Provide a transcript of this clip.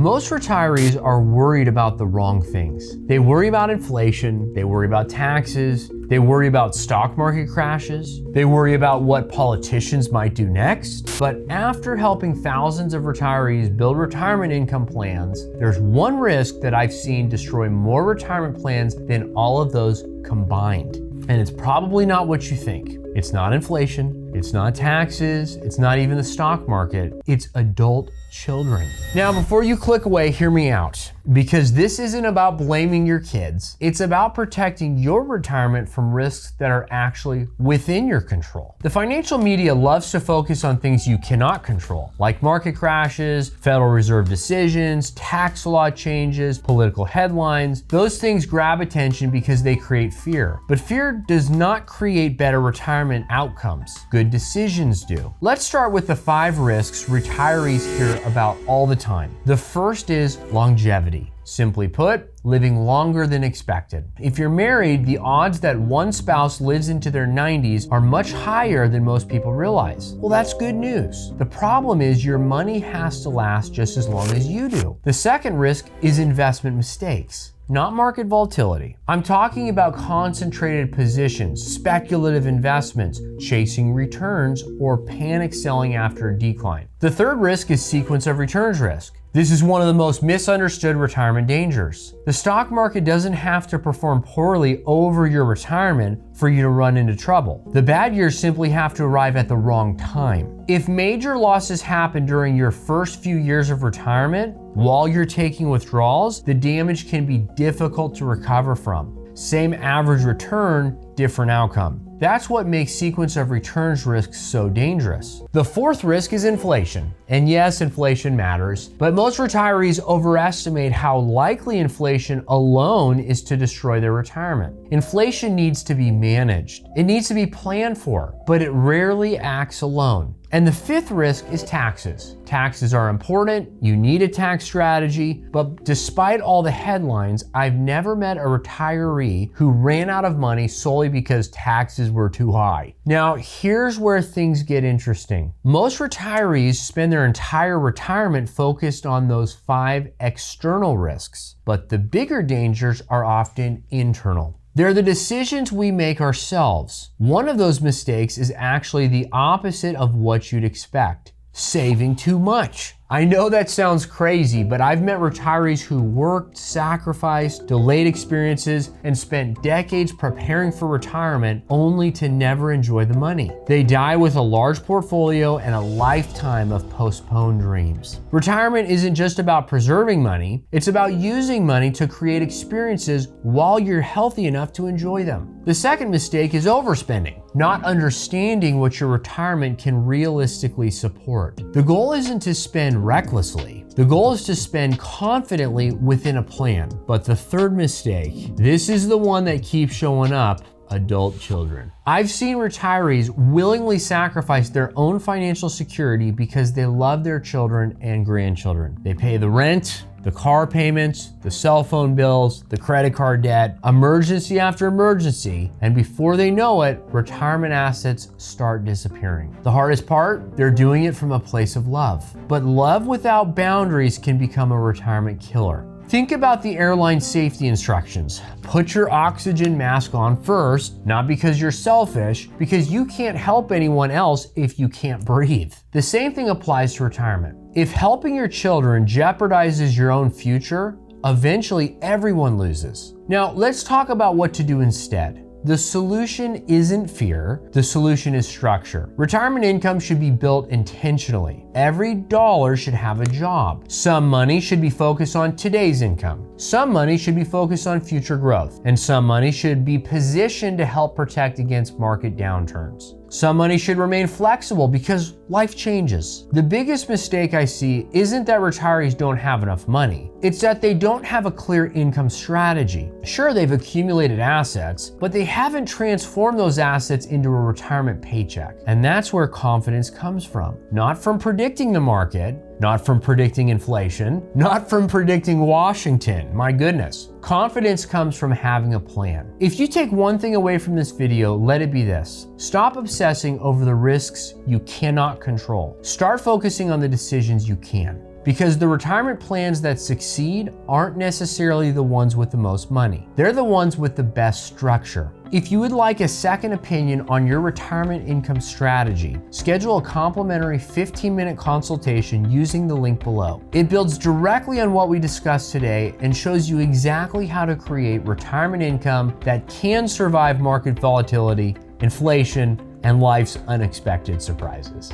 Most retirees are worried about the wrong things. They worry about inflation, they worry about taxes, they worry about stock market crashes, they worry about what politicians might do next. But after helping thousands of retirees build retirement income plans, there's one risk that I've seen destroy more retirement plans than all of those combined. And it's probably not what you think. It's not inflation, it's not taxes, it's not even the stock market, it's adult children. Now, before you click away, hear me out, because this isn't about blaming your kids. It's about protecting your retirement from risks that are actually within your control. The financial media loves to focus on things you cannot control, like market crashes, Federal Reserve decisions, tax law changes, political headlines. Those things grab attention because they create fear. But fear does not create better retirement outcomes. Good decisions do. Let's start with the 5 risks retirees hear about all the time. The first is longevity. Simply put, living longer than expected. If you're married, the odds that one spouse lives into their 90s are much higher than most people realize. Well, that's good news. The problem is your money has to last just as long as you do. The second risk is investment mistakes. Not market volatility. I'm talking about concentrated positions, speculative investments, chasing returns, or panic selling after a decline. The third risk is sequence of returns risk. This is one of the most misunderstood retirement dangers. The stock market doesn't have to perform poorly over your retirement for you to run into trouble. The bad years simply have to arrive at the wrong time. If major losses happen during your first few years of retirement, while you're taking withdrawals, the damage can be difficult to recover from. Same average return, different outcome. That's what makes sequence of returns risks so dangerous. The fourth risk is inflation. And yes, inflation matters, but most retirees overestimate how likely inflation alone is to destroy their retirement. Inflation needs to be managed. It needs to be planned for, but it rarely acts alone. And the fifth risk is taxes. Taxes are important, you need a tax strategy, but despite all the headlines, I've never met a retiree who ran out of money solely because taxes were too high. Now, here's where things get interesting. Most retirees spend their entire retirement focused on those 5 external risks, but the bigger dangers are often internal. They're the decisions we make ourselves. One of those mistakes is actually the opposite of what you'd expect: saving too much. I know that sounds crazy, but I've met retirees who worked, sacrificed, delayed experiences, and spent decades preparing for retirement only to never enjoy the money. They die with a large portfolio and a lifetime of postponed dreams. Retirement isn't just about preserving money, it's about using money to create experiences while you're healthy enough to enjoy them. The second mistake is overspending, not understanding what your retirement can realistically support. The goal isn't to spend recklessly. The goal is to spend confidently within a plan. But the third mistake, this is the one that keeps showing up: adult children. I've seen retirees willingly sacrifice their own financial security because they love their children and grandchildren. They pay the rent, the car payments, the cell phone bills, the credit card debt, emergency after emergency, and before they know it, retirement assets start disappearing. The hardest part? They're doing it from a place of love. But love without boundaries can become a retirement killer. Think about the airline safety instructions. Put your oxygen mask on first, not because you're selfish, because you can't help anyone else if you can't breathe. The same thing applies to retirement. If helping your children jeopardizes your own future, eventually everyone loses. Now, let's talk about what to do instead. The solution isn't fear, the solution is structure. Retirement income should be built intentionally. Every dollar should have a job. Some money should be focused on today's income. Some money should be focused on future growth. And some money should be positioned to help protect against market downturns. Some money should remain flexible because life changes. The biggest mistake I see isn't that retirees don't have enough money. It's that they don't have a clear income strategy. Sure, they've accumulated assets, but they haven't transformed those assets into a retirement paycheck. And that's where confidence comes from. Not from predicting the market, not from predicting inflation, not from predicting Washington, my goodness. Confidence comes from having a plan. If you take one thing away from this video, let it be this: stop obsessing over the risks you cannot control. Start focusing on the decisions you can. because the retirement plans that succeed aren't necessarily the ones with the most money. They're the ones with the best structure. If you would like a second opinion on your retirement income strategy, schedule a complimentary 15-minute consultation using the link below. It builds directly on what we discussed today and shows you exactly how to create retirement income that can survive market volatility, inflation, and life's unexpected surprises.